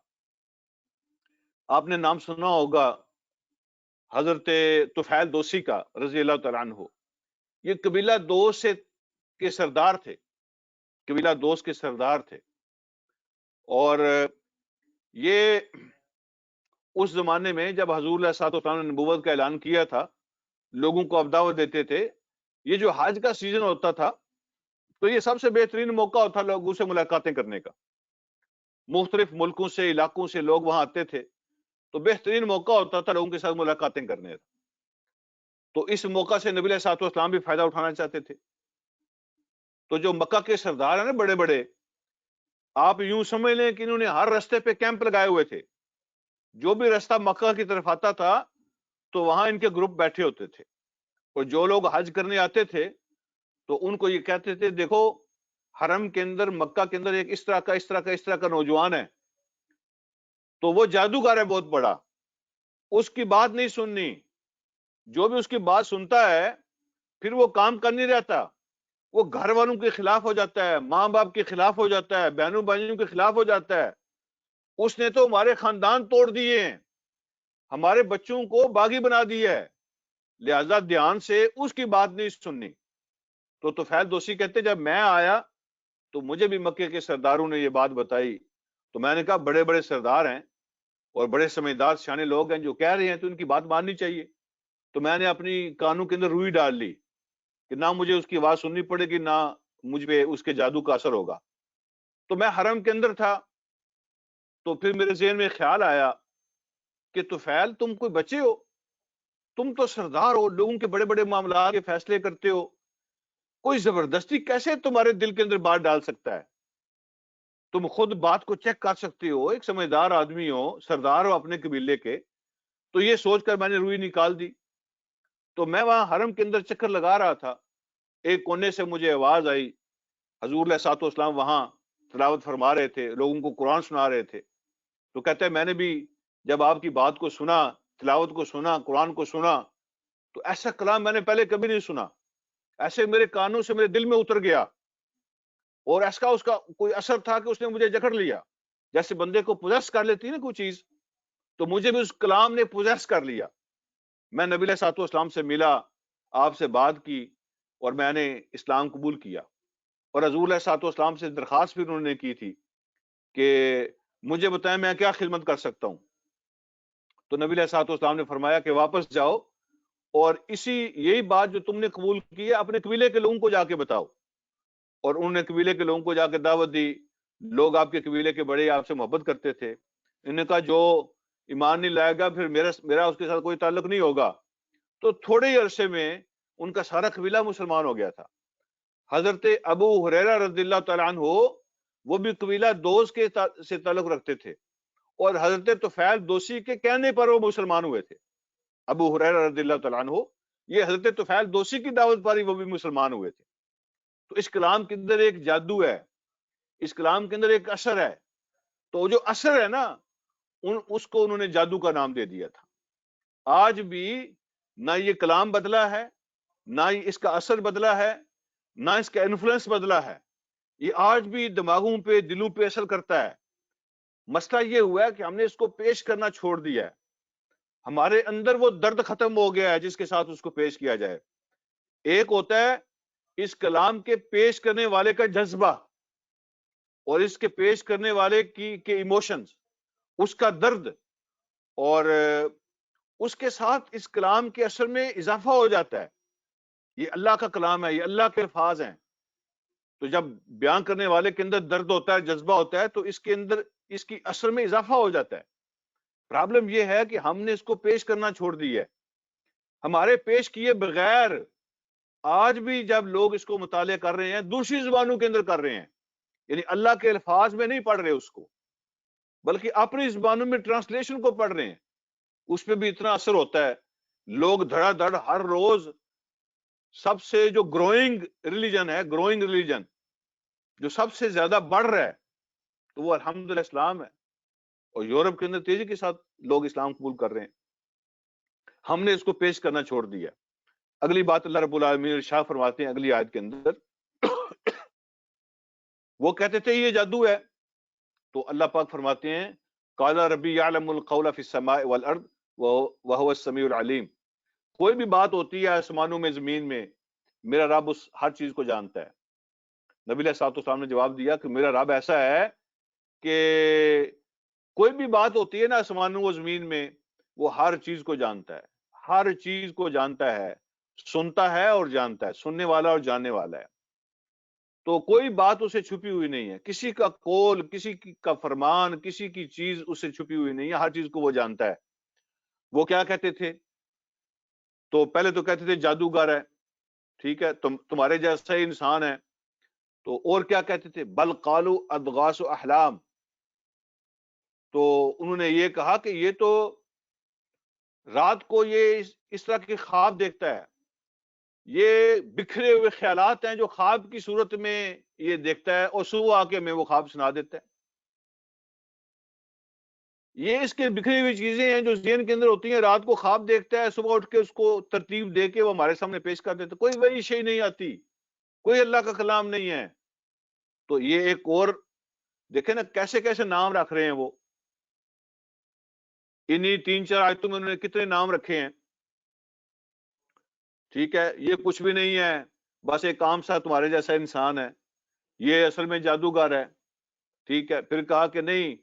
آپ نے نام سنا ہوگا حضرت طفیل دوسی کا رضی اللہ تعالیٰ عنہ۔ یہ قبیلہ دوس کے سردار تھے، قبیلہ دوس کے سردار تھے، اور یہ اس زمانے میں جب حضور علیہ الصلوۃ والسلام نے نبوت کا اعلان کیا تھا، لوگوں کو اب دعوت دیتے تھے، یہ جو حج کا سیزن ہوتا تھا تو یہ سب سے بہترین موقع ہوتا لوگوں سے ملاقاتیں کرنے کا۔ مختلف ملکوں سے، علاقوں سے لوگ وہاں آتے تھے، تو بہترین موقع ہوتا تھا لوگوں کے ساتھ ملاقاتیں کرنے کا۔ تو اس موقع سے نبی علیہ الصلوۃ والسلام بھی فائدہ اٹھانا چاہتے تھے۔ تو جو مکہ کے سردار ہیں نا بڑے بڑے، آپ یوں سمجھ لیں کہ انہوں نے ہر رستے پہ کیمپ لگائے ہوئے تھے، جو بھی رستہ مکہ کی طرف آتا تھا تو وہاں ان کے گروپ بیٹھے ہوتے تھے، اور جو لوگ حج کرنے آتے تھے تو ان کو یہ کہتے تھے دیکھو حرم کے اندر، مکہ کے اندر ایک اس طرح کا نوجوان ہے، تو وہ جادوگر ہے بہت بڑا، اس کی بات نہیں سننی، جو بھی اس کی بات سنتا ہے پھر وہ کام کر نہیں رہتا، وہ گھر والوں کے خلاف ہو جاتا ہے، ماں باپ کے خلاف ہو جاتا ہے، بہنوں بھائیوں کے خلاف ہو جاتا ہے، اس نے تو ہمارے خاندان توڑ دیے ہیں، ہمارے بچوں کو باغی بنا دیا ہے، لہذا دھیان سے اس کی بات نہیں سننی۔ تو طفیل دوسی کہتے جب میں آیا تو مجھے بھی مکے کے سرداروں نے یہ بات بتائی، تو میں نے کہا بڑے بڑے سردار ہیں اور بڑے سمجھدار سیانے لوگ ہیں، جو کہہ رہے ہیں تو ان کی بات ماننی چاہیے۔ تو میں نے اپنی کانوں کے اندر روئی ڈال لی کہ نہ مجھے اس کی آواز سننی پڑے گی، نہ مجھ پہ اس کے جادو کا اثر ہوگا۔ تو میں حرم کے اندر تھا، تو پھر میرے ذہن میں خیال آیا کہ طفیل تم کوئی بچے ہو، تم تو سردار ہو، لوگوں کے بڑے بڑے معاملات کے فیصلے کرتے ہو، کوئی زبردستی کیسے تمہارے دل کے اندر بات ڈال سکتا ہے؟ تم خود بات کو چیک کر سکتے ہو، ایک سمجھدار آدمی ہو، سردار ہو اپنے قبیلے کے۔ تو یہ سوچ کر میں نے روئی نکال دی۔ تو میں وہاں حرم کے اندر چکر لگا رہا تھا، ایک کونے سے مجھے آواز آئی، حضور علیہ الصلوۃ والسلام وہاں تلاوت فرما رہے تھے، لوگوں کو قرآن سنا رہے تھے۔ تو کہتے ہیں میں نے بھی جب آپ کی بات کو سنا، تلاوت کو سنا، قرآن کو سنا، تو ایسا کلام میں نے پہلے کبھی نہیں سنا، ایسے میرے کانوں سے میرے دل میں اتر گیا، اور ایسا اس کا کوئی اثر تھا کہ اس نے مجھے جکڑ لیا، جیسے بندے کو پوزیس کر لیتی ہے نا کوئی چیز، تو مجھے بھی اس کلام نے پوزیس کر لیا۔ میں نبی علیہ الصلوۃ والسلام سے ملا، آپ سے بات کی، اور میں نے اسلام قبول کیا۔ اور حضور علیہ الصلوۃ والسلام سے درخواست بھی انہوں نے کی تھی کہ مجھے بتائیں میں کیا خدمت کر سکتا ہوں۔ تو نبی علیہ الصلوۃ والسلام نے فرمایا کہ واپس جاؤ اور یہی بات جو تم نے قبول کی ہے اپنے قبیلے کے لوگوں کو جا کے بتاؤ۔ اور انہوں نے قبیلے کے لوگوں کو جا کے دعوت دی، لوگ آپ کے قبیلے کے بڑے آپ سے محبت کرتے تھے، انہوں نے کہا جو ایمان نہیں لائے گا پھر میرا اس کے ساتھ کوئی تعلق نہیں ہوگا۔ تو تھوڑے ہی عرصے میں ان کا سارا قبیلہ مسلمان ہو گیا تھا۔ حضرت ابو ہریرہ رضی اللہ تعالیٰ عنہ وہ بھی قبیلہ دوس سے تعلق رکھتے تھے، اور حضرت طفیل دوسی کے کہنے پر وہ مسلمان ہوئے تھے۔ ابو ہریرہ رضی اللہ تعالیٰ عنہ، یہ حضرت طفیل دوسی کی دعوت پر ہی وہ بھی مسلمان ہوئے تھے۔ تو اس کلام کے اندر ایک جادو ہے، اس کلام کے اندر ایک اثر ہے، تو جو اثر ہے نا اس کو انہوں نے جادو کا نام دے دیا تھا۔ آج بھی نہ یہ کلام بدلا ہے، نہ اس کا اثر بدلا ہے، نہ اس کا انفلوئنس بدلا ہے، یہ آج بھی دماغوں پہ دلوں پہ اثر کرتا ہے. مسئلہ یہ ہوا ہے کہ ہم نے اس کو پیش کرنا چھوڑ دیا ہے. ہمارے اندر وہ درد ختم ہو گیا ہے جس کے ساتھ اس کو پیش کیا جائے. ایک ہوتا ہے اس کلام کے پیش کرنے والے کا جذبہ اور اس کے پیش کرنے والے کے ایموشنز، اس کا درد، اور اس کے ساتھ اس کلام کے اثر میں اضافہ ہو جاتا ہے. یہ اللہ کا کلام ہے، یہ اللہ کے الفاظ ہیں. تو جب بیان کرنے والے کے اندر درد ہوتا ہے، جذبہ ہوتا ہے، تو اس کے اندر اس کی اثر میں اضافہ ہو جاتا ہے. پرابلم یہ ہے کہ ہم نے اس کو پیش کرنا چھوڑ دیا ہے. ہمارے پیش کیے بغیر آج بھی جب لوگ اس کو مطالعہ کر رہے ہیں دوسری زبانوں کے اندر کر رہے ہیں، یعنی اللہ کے الفاظ میں نہیں پڑھ رہے اس کو، بلکہ اپنی زبانوں میں ٹرانسلیشن کو پڑھ رہے ہیں، اس پہ بھی اتنا اثر ہوتا ہے. لوگ دھڑا دھڑ ہر روز سب سے جو گروئنگ ریلیجن ہے، گروئنگ ریلیجن جو سب سے زیادہ بڑھ رہا ہے، تو وہ الحمدللہ اسلام ہے. اور یورپ کے اندر تیزی کے ساتھ لوگ اسلام قبول کر رہے ہیں. ہم نے اس کو پیش کرنا چھوڑ دیا. اگلی بات اللہ رب العالمین ارشاد فرماتے ہیں اگلی آیت کے اندر، وہ کہتے تھے یہ جادو ہے، تو اللہ پاک فرماتے ہیں قال ربی یعلم القول فی السماء والارض وهو السمیع العلیم. کوئی بھی بات ہوتی ہے آسمانوں میں زمین میں، میرا رب اس ہر چیز کو جانتا ہے. نبی علیہ الصلوۃ والسلام نے جواب دیا کہ میرا رب ایسا ہے کہ کوئی بھی بات ہوتی ہے نا آسمانوں و زمین میں، وہ ہر چیز کو جانتا ہے، ہر چیز کو جانتا ہے، سنتا ہے اور جانتا ہے، سننے والا اور جاننے والا ہے. تو کوئی بات اسے چھپی ہوئی نہیں ہے، کسی کا قول، کسی کا فرمان، کسی کی چیز اسے چھپی ہوئی نہیں ہے، ہر چیز کو وہ جانتا ہے. وہ کیا کہتے تھے؟ تو پہلے تو کہتے تھے جادوگر ہے، ٹھیک ہے، تمہارے جیسا ہی انسان ہے. تو اور کیا کہتے تھے؟ بل قالوا اضغاث احلام. تو انہوں نے یہ کہا کہ یہ تو رات کو یہ اس طرح کے خواب دیکھتا ہے، یہ بکھرے ہوئے خیالات ہیں جو خواب کی صورت میں یہ دیکھتا ہے، اور صبح آ کے ہمیں وہ خواب سنا دیتا ہے. یہ اس کے بکھری ہوئی چیزیں ہیں جو ذہن کے اندر ہوتی ہیں، رات کو خواب دیکھتا ہے، صبح اٹھ کے اس کو ترتیب دے کے وہ ہمارے سامنے پیش کر دیتا ہے. کوئی وہی شے نہیں آتی، کوئی اللہ کا کلام نہیں ہے. تو یہ ایک اور دیکھیں نا کیسے کیسے نام رکھ رہے ہیں وہ. انہی 3-4 آیتوں میں انہوں نے کتنے نام رکھے ہیں. ٹھیک ہے، یہ کچھ بھی نہیں ہے، بس ایک عام سا تمہارے جیسا انسان ہے، یہ اصل میں جادوگر ہے. ٹھیک ہے، پھر کہا کہ نہیں،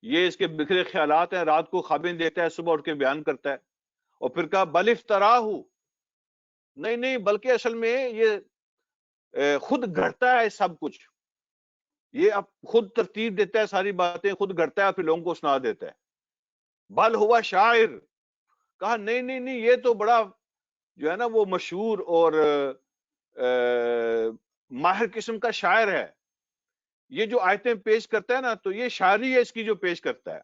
یہ اس کے بکھرے خیالات ہیں، رات کو خوابیں دیتا ہے، صبح اٹھ کے بیان کرتا ہے. اور پھر کہا بل افتراہ، نہیں نہیں، بلکہ اصل میں یہ خود گھڑتا ہے سب کچھ، یہ اب خود ترتیب دیتا ہے، ساری باتیں خود گھڑتا ہے، پھر لوگوں کو سنا دیتا ہے. بل ہوا شاعر، کہا نہیں نہیں نہیں، یہ تو بڑا جو ہے نا وہ مشہور اور ماہر قسم کا شاعر ہے. یہ جو آیتیں پیش کرتا ہے نا، تو یہ شاعری ہے اس کی جو پیش کرتا ہے.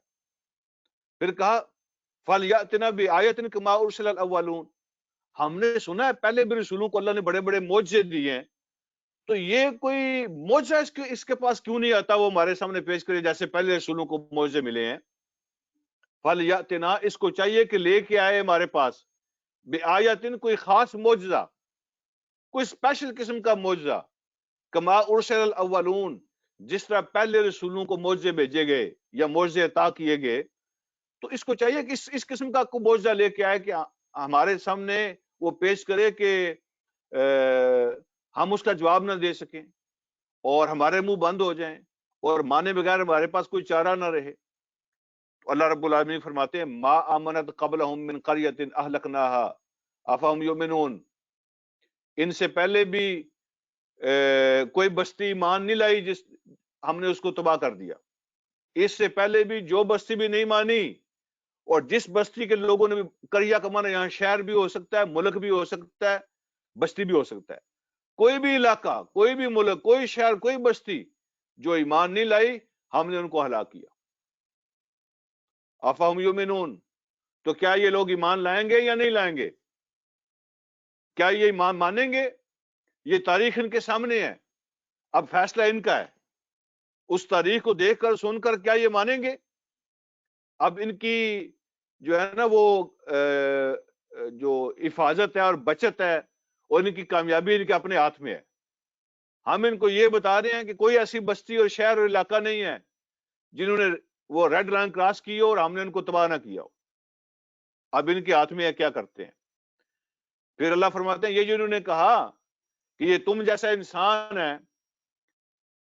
پھر کہا فَلْيَأْتِنَا بِآیَةٍ كَمَا أُرْسِلَ الْأَوَّلُونَ. ہم نے سنا ہے پہلے بھی رسولوں کو اللہ نے بڑے بڑے معجزے دیے ہیں، تو یہ کوئی معجزہ اس کے پاس کیوں نہیں آتا وہ ہمارے سامنے پیش کرے جیسے پہلے رسولوں کو معجزے ملے ہیں. فَلْيَأْتِنَا، اس کو چاہیے کہ لے کے آئے ہمارے پاس بِآیَةٍ، کوئی خاص معجزہ، کوئی اسپیشل قسم کا معجزہ، کما ارسل الاولون، جس طرح پہلے رسولوں کو معجزے بھیجے گئے یا معجزے عطا کیے گئے. تو اس کو چاہیے کہ اس قسم کا کوئی معجزہ لے کے آئے کہ ہمارے سامنے وہ پیش کرے کہ ہم اس کا جواب نہ دے سکیں اور ہمارے منہ بند ہو جائیں اور مانے بغیر ہمارے پاس کوئی چارہ نہ رہے. اللہ رب العالمین فرماتے ہیں ما آمنت قبلہم من قریۃ اہلکناها افہم یؤمنون. ان سے پہلے بھی کوئی بستی ایمان نہیں لائی جس ہم نے اس کو تباہ کر دیا. اس سے پہلے بھی جو بستی بھی نہیں مانی، اور جس بستی کے لوگوں نے بھی، قریہ کا معنی یہاں شہر بھی ہو سکتا ہے، ملک بھی ہو سکتا ہے، بستی بھی ہو سکتا ہے، کوئی بھی علاقہ، کوئی بھی ملک، کوئی شہر، کوئی بستی جو ایمان نہیں لائی، ہم نے ان کو ہلاک کیا. افہم یؤمنون، تو کیا یہ لوگ ایمان لائیں گے یا نہیں لائیں گے؟ کیا یہ ایمان مانیں گے؟ یہ تاریخ ان کے سامنے ہے، اب فیصلہ ان کا ہے. اس تاریخ کو دیکھ کر سن کر کیا یہ مانیں گے؟ اب ان کی جو ہے نا وہ جو حفاظت ہے اور بچت ہے اور ان کی کامیابی ان کے اپنے ہاتھ میں ہے. ہم ان کو یہ بتا رہے ہیں کہ کوئی ایسی بستی اور شہر اور علاقہ نہیں ہے جنہوں نے وہ ریڈ لائن کراس کی ہو اور ہم نے ان کو تباہ نہ کیا ہو. اب ان کے ہاتھ میں ہے کیا کرتے ہیں. پھر اللہ فرماتے ہیں یہ جو انہوں نے کہا کہ یہ تم جیسا انسان ہے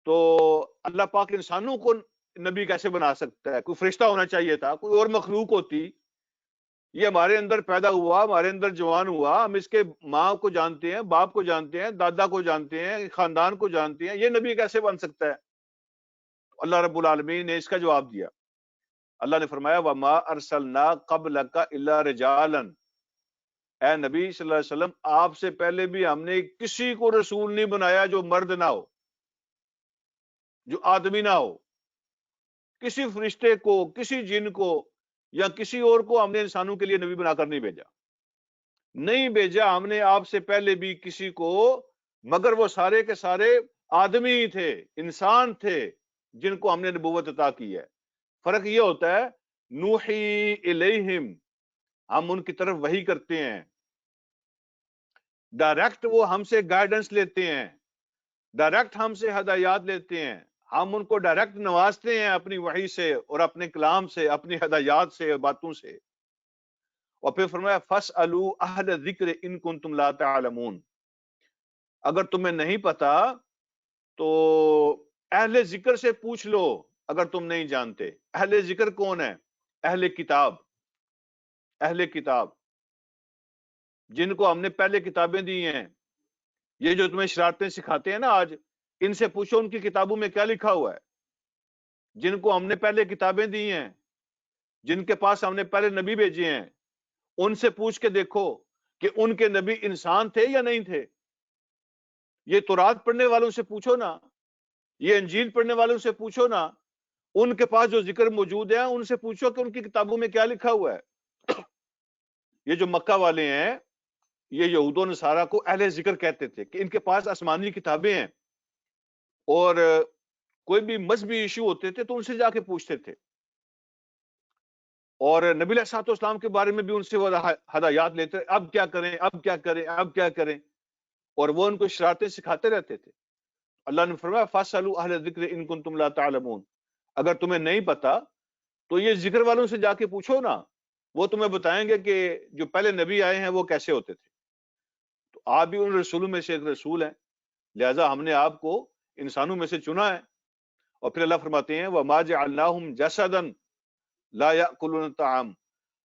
تو اللہ پاک انسانوں کو نبی کیسے بنا سکتا ہے؟ کوئی فرشتہ ہونا چاہیے تھا، کوئی اور مخلوق ہوتی. یہ ہمارے اندر پیدا ہوا، ہمارے اندر جوان ہوا، ہم اس کے ماں کو جانتے ہیں، باپ کو جانتے ہیں، دادا کو جانتے ہیں، خاندان کو جانتے ہیں، یہ نبی کیسے بن سکتا ہے؟ اللہ رب العالمین نے اس کا جواب دیا. اللہ نے فرمایا وَمَا أَرْسَلْنَا قَبْلَكَ إِلَّا رِجَالًا، اے نبی صلی اللہ علیہ وسلم آپ سے پہلے بھی ہم نے کسی کو رسول نہیں بنایا جو مرد نہ ہو، جو آدمی نہ ہو. کسی فرشتے کو، کسی جن کو یا کسی اور کو ہم نے انسانوں کے لیے نبی بنا کر نہیں بھیجا. ہم نے آپ سے پہلے بھی کسی کو، مگر وہ سارے کے سارے آدمی ہی تھے، انسان تھے جن کو ہم نے نبوت عطا کی ہے. فرق یہ ہوتا ہے نوحی الیہم، ہم ان کی طرف وحی کرتے ہیں، ڈائریکٹ وہ ہم سے گائیڈنس لیتے ہیں، ڈائریکٹ ہم سے ہدایات لیتے ہیں، ہم ان کو ڈائریکٹ نوازتے ہیں اپنی وحی سے اور اپنے کلام سے، اپنی ہدایات سے اور باتوں سے. اور پھر فرمایا فَاسْأَلُوا أَهْلَ الذِّكْرِ إِن كُنتُمْ لَا تَعْلَمُونَ، اگر تمہیں نہیں پتا تو اہل ذکر سے پوچھ لو اگر تم نہیں جانتے. اہل ذکر کون ہے؟ اہل کتاب. اہل کتاب جن کو ہم نے پہلے کتابیں دی ہیں. یہ جو تمہیں شرارتیں سکھاتے ہیں نا آج، ان سے پوچھو ان کی کتابوں میں کیا لکھا ہوا ہے. جن کو ہم نے پہلے کتابیں دی ہیں، جن کے پاس ہم نے پہلے نبی بھیجے ہیں، ان سے پوچھ کے دیکھو کہ ان کے نبی انسان تھے یا نہیں تھے. یہ تورات پڑھنے والوں سے پوچھو نا، یہ انجیل پڑھنے والوں سے پوچھو نا، ان کے پاس جو ذکر موجود ہے ان سے پوچھو کہ ان کی کتابوں میں کیا لکھا ہوا ہے. یہ جو مکہ والے ہیں، یہ یہود و نصارہ کو اہل ذکر کہتے تھے کہ ان کے پاس آسمانی کتابیں ہیں، اور کوئی بھی مذہبی ایشو ہوتے تھے تو ان سے جا کے پوچھتے تھے، اور نبی علیہ الصلوۃ والسلام کے بارے میں بھی ان سے وہ ہدایات لیتے، اب کیا کریں، اب کیا کریں، اب کیا کریں، اور وہ ان کو شرارتیں سکھاتے رہتے تھے. اللہ نے فرمایا فَاسْأَلُوا أَهْلَ الذِّكْرِ إِن كُنتُمْ لَا تَعْلَمُونَ، اگر تمہیں نہیں پتا تو یہ ذکر والوں سے جا کے پوچھو نا، وہ تمہیں بتائیں گے کہ جو پہلے نبی آئے ہیں وہ کیسے ہوتے تھے. تو آپ بھی ان رسولوں میں سے ایک رسول ہیں، لہذا ہم نے آپ کو انسانوں میں سے چنا ہے. اور پھر اللہ فرماتے ہیں وَمَا جَعَلْنَاهُمْ جَسَدًا لَا يَأْكُلُونَ الطَّعَامَ،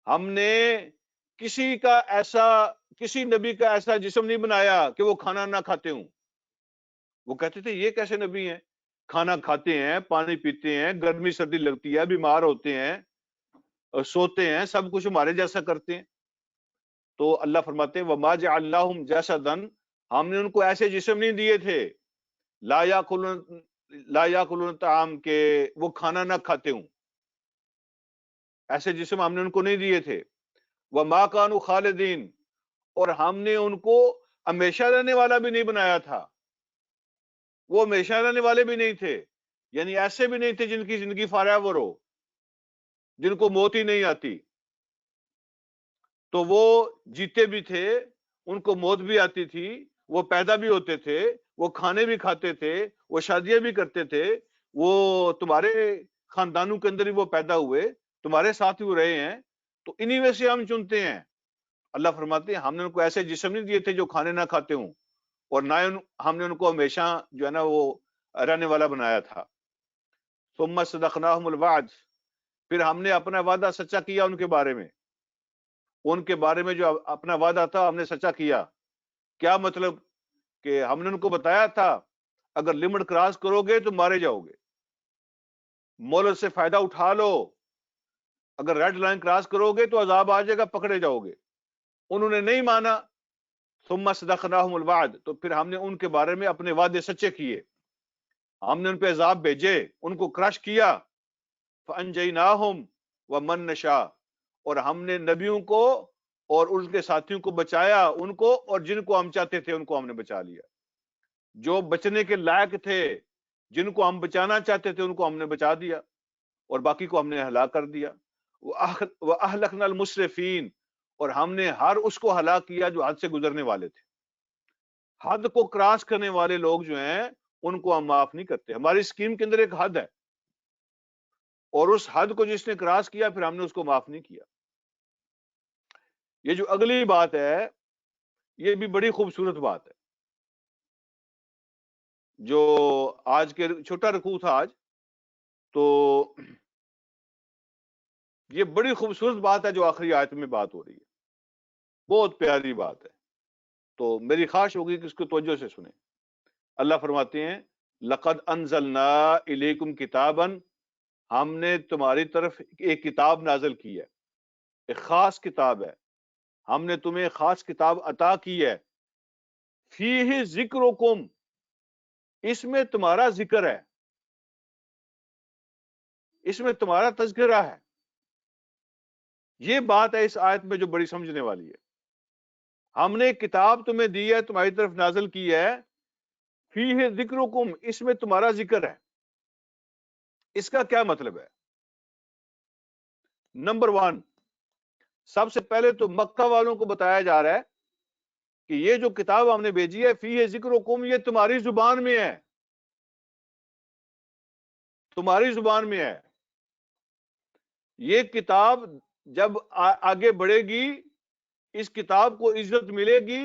ہم نے کسی نبی کا ایسا جسم نہیں بنایا کہ وہ کھانا نہ کھاتے ہوں. وہ کہتے تھے یہ کیسے نبی ہیں، کھانا کھاتے ہیں، پانی پیتے ہیں، گرمی سردی لگتی ہے، بیمار ہوتے ہیں، سوتے ہیں، سب کچھ ہمارے جیسا کرتے ہیں. تو اللہ فرماتے ہیں وَمَا جَعَلْنَاهُمْ جَسَدًا، ہم نے ان کو ایسے جسم نہیں دیے تھے لا یاکلون الطعام کہ وہ کھانا نہ کھاتے ہوں، ایسے جسم ہم نے ان کو نہیں دیے تھے. وَمَا كَانُوا خَالِدِينَ، اور ہم نے ان کو ہمیشہ رہنے والا بھی نہیں بنایا تھا، وہ ہمیشہ رہنے والے بھی نہیں تھے، یعنی ایسے بھی نہیں تھے جن کی زندگی فارغ ہو، جن کو موت ہی نہیں آتی. تو وہ جیتے بھی تھے، ان کو موت بھی آتی تھی، وہ پیدا بھی ہوتے تھے، وہ کھانے بھی کھاتے تھے، وہ شادیاں بھی کرتے تھے، وہ تمہارے خاندانوں کے اندر ہی وہ پیدا ہوئے، تمہارے ساتھ ہی وہ رہے ہیں. تو انہی میں سے ہم چنتے ہیں. اللہ فرماتے ہیں ہم نے ان کو ایسے جسم نہیں دیے تھے جو کھانے نہ کھاتے ہوں، اور نہ ہم نے ان کو ہمیشہ جو ہے نا وہ رہنے والا بنایا تھا. ثم صدقناہم الوعد، پھر ہم نے اپنا وعدہ سچا کیا ان کے بارے میں، ان کے بارے میں جو اپنا وعدہ تھا ہم نے سچا کیا. کیا مطلب؟ کہ ہم نے ان کو بتایا تھا اگر لمٹ کراس کرو گے تو مارے جاؤ گے، مولت سے فائدہ اٹھا لو، اگر ریڈ لائن کراس کرو گے تو عذاب آ جائے گا، پکڑے جاؤ گے. انہوں نے نہیں مانا. ثم صدقناہم الوعد، تو پھر ہم نے ان کے بارے میں اپنے وعدے سچے کیے، ہم نے ان پہ عذاب بھیجے، ان کو کرش کیا. فانجیناہم ومن نشاء، اور ہم نے نبیوں کو اور ان کے ساتھیوں کو بچایا، ان کو اور جن کو ہم چاہتے تھے ان کو ہم نے بچا لیا. جو بچنے کے لائق تھے، جن کو ہم بچانا چاہتے تھے ان کو ہم نے بچا دیا، اور باقی کو ہم نے ہلاک کر دیا. وَأَهْلَكْنَا الْمُسْرِفِينَ، اور ہم نے ہر اس کو ہلاک کیا جو حد سے گزرنے والے تھے. حد کو کراس کرنے والے لوگ جو ہیں ان کو ہم معاف نہیں کرتے. ہماری اسکیم کے اندر ایک حد ہے اور اس حد کو جس نے کراس کیا پھر ہم نے اس کو معاف نہیں کیا. یہ جو اگلی بات ہے یہ بھی بڑی خوبصورت بات ہے. جو آج کے چھوٹا رکوع تھا آج، تو یہ بڑی خوبصورت بات ہے جو آخری آیت میں بات ہو رہی ہے. بہت پیاری بات ہے. تو میری خواہش ہوگی کہ اس کو توجہ سے سنیں. اللہ فرماتے ہیں لقد انزلنا الیکم کتابا، ہم نے تمہاری طرف ایک کتاب نازل کی ہے، ایک خاص کتاب ہے. ہم نے تمہیں خاص کتاب عطا کی ہے. فیہ ذکرکم، اس میں تمہارا ذکر ہے، اس میں تمہارا تذکرہ ہے. یہ بات ہے اس آیت میں جو بڑی سمجھنے والی ہے. ہم نے کتاب تمہیں دی ہے، تمہاری طرف نازل کی ہے. فیہ ذکرکم، اس میں تمہارا ذکر ہے. اس کا کیا مطلب ہے؟ نمبر 1، سب سے پہلے تو مکہ والوں کو بتایا جا رہا ہے کہ یہ جو کتاب ہم نے بھیجی ہے فیہ ذکرکم، یہ تمہاری زبان میں ہے، تمہاری زبان میں ہے. یہ کتاب جب آگے بڑھے گی، اس کتاب کو عزت ملے گی،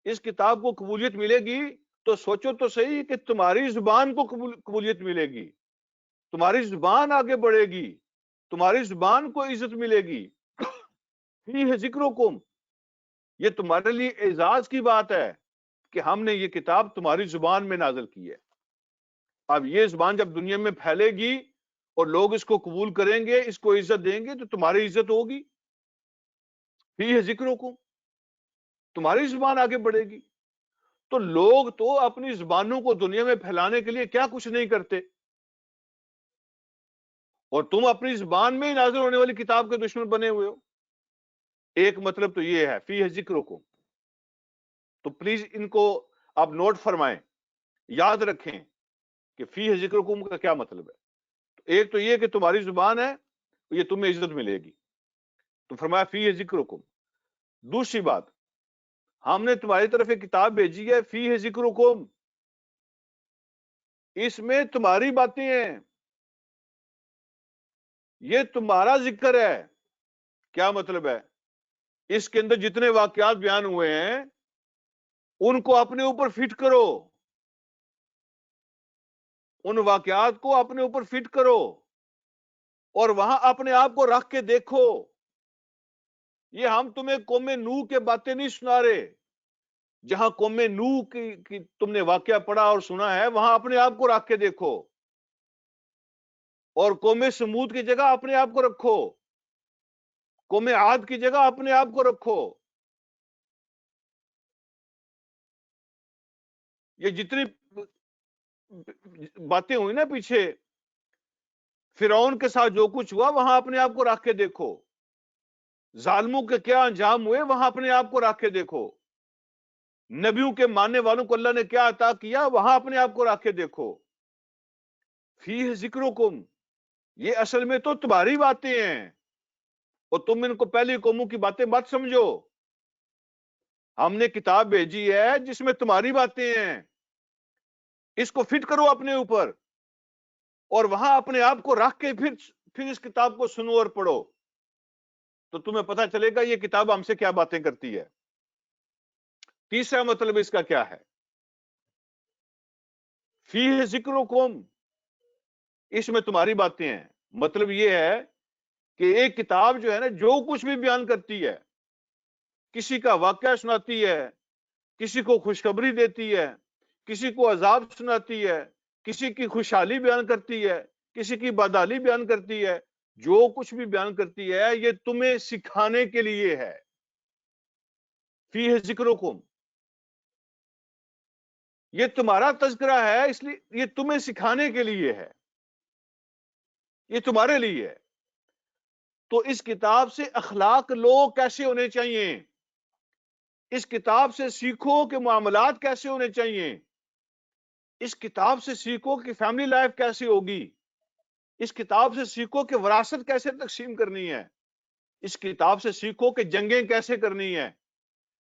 اس کتاب کو قبولیت ملے گی، تو سوچو تو صحیح کہ تمہاری زبان کو قبولیت ملے گی، تمہاری زبان آگے بڑھے گی، تمہاری زبان کو عزت ملے گی. فیہ ذکرکم، یہ تمہارے لیے اعزاز کی بات ہے کہ ہم نے یہ کتاب تمہاری زبان میں نازل کی ہے. اب یہ زبان جب دنیا میں پھیلے گی اور لوگ اس کو قبول کریں گے، اس کو عزت دیں گے، تو تمہاری عزت ہوگی. فیہ ذکرکم، تمہاری زبان آگے بڑھے گی. تو لوگ تو اپنی زبانوں کو دنیا میں پھیلانے کے لیے کیا کچھ نہیں کرتے، اور تم اپنی زبان میں ہی نازل ہونے والی کتاب کے دشمن بنے ہوئے ہو. ایک مطلب تو یہ ہے فیہ ذکرکم. تو پلیز ان کو آپ نوٹ فرمائیں، یاد رکھیں کہ فیہ ذکرکم کا کیا مطلب ہے. ایک تو یہ کہ تمہاری زبان ہے، یہ تمہیں عزت ملے گی، تو فرمایا فیہ ذکرکم. دوسری بات، ہم نے تمہاری طرف ایک کتاب بھیجی ہے فیہ ذکرکم، اس میں تمہاری باتیں ہیں، یہ تمہارا ذکر ہے. کیا مطلب ہے؟ اس کے اندر جتنے واقعات بیان ہوئے ہیں ان کو اپنے اوپر فٹ کرو، ان واقعات کو اپنے اوپر فٹ کرو اور وہاں اپنے آپ کو رکھ کے دیکھو. یہ ہم تمہیں قوم نوح کے باتیں نہیں سنا رہے. جہاں قوم نوح کی تم نے واقعہ پڑھا اور سنا ہے، وہاں اپنے آپ کو رکھ کے دیکھو، اور قوم سمود کی جگہ اپنے آپ کو رکھو، قوم عاد کی جگہ اپنے آپ کو رکھو. یہ جتنی باتیں ہوئی نا پیچھے، فرعون کے ساتھ جو کچھ ہوا وہاں اپنے آپ کو رکھ کے دیکھو، ظالموں کے کیا انجام ہوئے وہاں اپنے آپ کو رکھ کے دیکھو، نبیوں کے ماننے والوں کو اللہ نے کیا عطا کیا وہاں اپنے آپ کو رکھ کے دیکھو. فیہ ذکرکم، یہ اصل میں تو تمہاری باتیں ہیں، اور تم ان کو پہلی قوموں کی باتیں مت سمجھو. ہم نے کتاب بھیجی ہے جس میں تمہاری باتیں ہیں، اس کو فٹ کرو اپنے اوپر اور وہاں اپنے آپ کو رکھ کے پھر اس کتاب کو سنو اور پڑھو، تو تمہیں پتہ چلے گا یہ کتاب ہم سے کیا باتیں کرتی ہے. تیسرا مطلب اس کا کیا ہے؟ فیہ ذکرکم، اس میں تمہاری باتیں ہیں. مطلب یہ ہے کہ ایک کتاب جو ہے نا جو کچھ بھی بیان کرتی ہے، کسی کا واقعہ سناتی ہے، کسی کو خوشخبری دیتی ہے، کسی کو عذاب سناتی ہے، کسی کی خوشحالی بیان کرتی ہے، کسی کی بدحالی بیان کرتی ہے، جو کچھ بھی بیان کرتی ہے یہ تمہیں سکھانے کے لیے ہے. فیہ ذکرکم، یہ تمہارا تذکرہ ہے، اس لیے یہ تمہیں سکھانے کے لیے ہے، یہ تمہارے لیے ہے. تو اس کتاب سے اخلاق لوگ کیسے ہونے چاہیے، اس کتاب سے سیکھو کہ معاملات کیسے ہونے چاہیے، اس کتاب سے سیکھو کہ فیملی لائف کیسے ہوگی، اس کتاب سے سیکھو کہ وراثت کیسے تقسیم کرنی ہے، اس کتاب سے سیکھو کہ جنگیں کیسے کرنی ہے،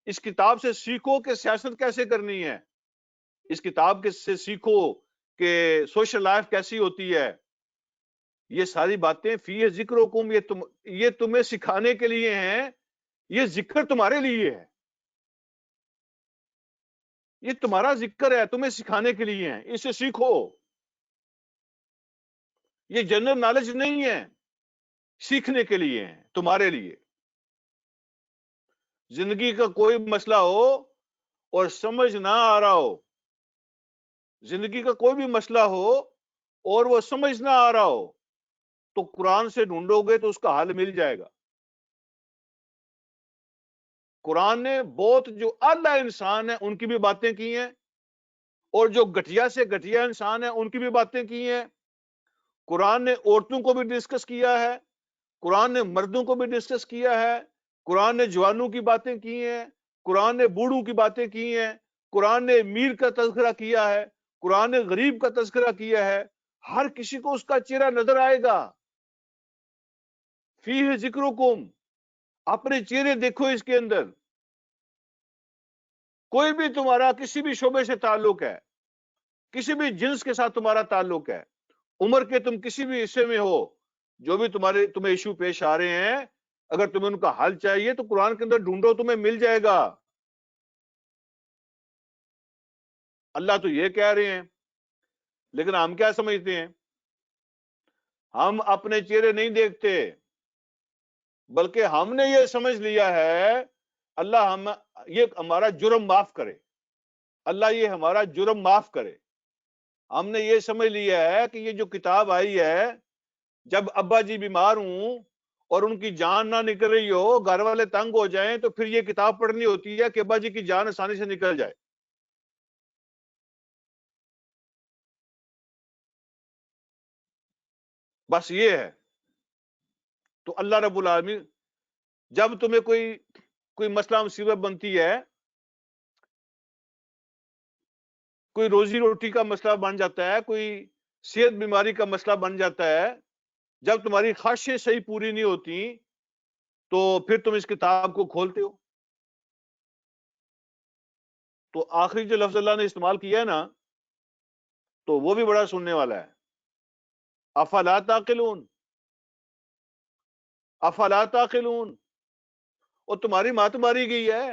اس کتاب سے سیکھو کہ سیاست کیسے کرنی ہے، اس کتاب کے سے سیکھو کہ سوشل لائف کیسی ہوتی ہے. یہ ساری باتیں فی ذکرکم، یہ تمہیں سکھانے کے لیے ہیں، یہ ذکر تمہارے لیے ہے، یہ تمہارا ذکر ہے، تمہیں سکھانے کے لیے ہے، اسے سیکھو. یہ جنرل نالج نہیں ہے، سیکھنے کے لیے ہیں، تمہارے لیے. زندگی کا کوئی مسئلہ ہو اور سمجھ نہ آ رہا ہو، زندگی کا کوئی بھی مسئلہ ہو اور وہ سمجھ نہ آ رہا ہو، تو قرآن سے ڈھونڈو گے تو اس کا حل مل جائے گا. قرآن نے بہت جو اعلیٰ انسان ہیں ان کی بھی باتیں کی ہیں، اور جو گٹھیا سے گٹھیا انسان ہیں ان کی بھی باتیں کی ہیں. قرآن نے عورتوں کو بھی ڈسکس کیا ہے، قرآن نے مردوں کو بھی ڈسکس کیا ہے، قرآن نے جوانوں کی باتیں کی ہیں، قرآن نے بوڑھوں کی باتیں کی ہیں، قرآن نے امیر کا تذکرہ کیا ہے، قرآن نے غریب کا تذکرہ کیا ہے. ہر کسی کو اس کا چہرہ نظر آئے گا. فیہ ذکرکم، اپنے چہرے دیکھو اس کے اندر. کوئی بھی تمہارا کسی بھی شعبے سے تعلق ہے، کسی بھی جنس کے ساتھ تمہارا تعلق ہے، عمر کے تم کسی بھی حصے میں ہو، جو بھی تمہیں ایشو پیش آ رہے ہیں، اگر تمہیں ان کا حل چاہیے تو قرآن کے اندر ڈھونڈو، تمہیں مل جائے گا. اللہ تو یہ کہہ رہے ہیں، لیکن ہم کیا سمجھتے ہیں؟ ہم اپنے چہرے نہیں دیکھتے، بلکہ ہم نے یہ سمجھ لیا ہے اللہ یہ ہمارا جرم معاف کرے، اللہ یہ ہمارا جرم معاف کرے. ہم نے یہ سمجھ لیا ہے کہ یہ جو کتاب آئی ہے، جب ابا جی بیمار ہوں اور ان کی جان نہ نکل رہی ہو، گھر والے تنگ ہو جائیں، تو پھر یہ کتاب پڑھنی ہوتی ہے کہ ابا جی کی جان آسانی سے نکل جائے. بس یہ ہے. تو اللہ رب العالمین جب تمہیں کوئی مسئلہ مصیبت بنتی ہے، کوئی روزی روٹی کا مسئلہ بن جاتا ہے، کوئی صحت بیماری کا مسئلہ بن جاتا ہے، جب تمہاری خواہشیں صحیح پوری نہیں ہوتی، تو پھر تم اس کتاب کو کھولتے ہو. تو آخری جو لفظ اللہ نے استعمال کیا ہے نا، تو وہ بھی بڑا سننے والا ہے. افلا تعقلون، افلا تعقلون. اور تمہاری ماں ماری گئی ہے.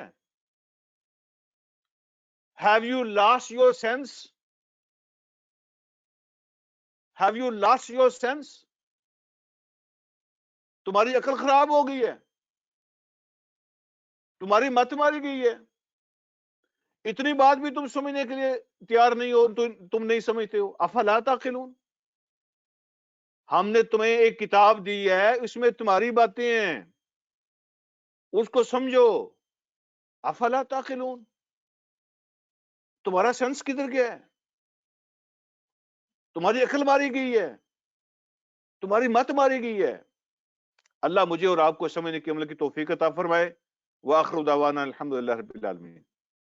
Have you lost your sense? Have you lost your sense? تمہاری عقل خراب ہو گئی ہے، تمہاری مت ماری گئی ہے. اتنی بات بھی تم سمجھنے کے لیے تیار نہیں ہو، تم نہیں سمجھتے ہو. افلا تعقلون. ہم نے تمہیں ایک کتاب دی ہے، اس میں تمہاری باتیں ہیں، اس کو سمجھو. افلا تعقلون. تمہارا سینس کدھر گیا ہے؟ تمہاری عقل ماری گئی ہے، تمہاری مت ماری گئی ہے. اللہ مجھے اور آپ کو سمجھنے کی عمل کی توفیق عطا فرمائے. وآخر دعوانا الحمدللہ رب العالمین.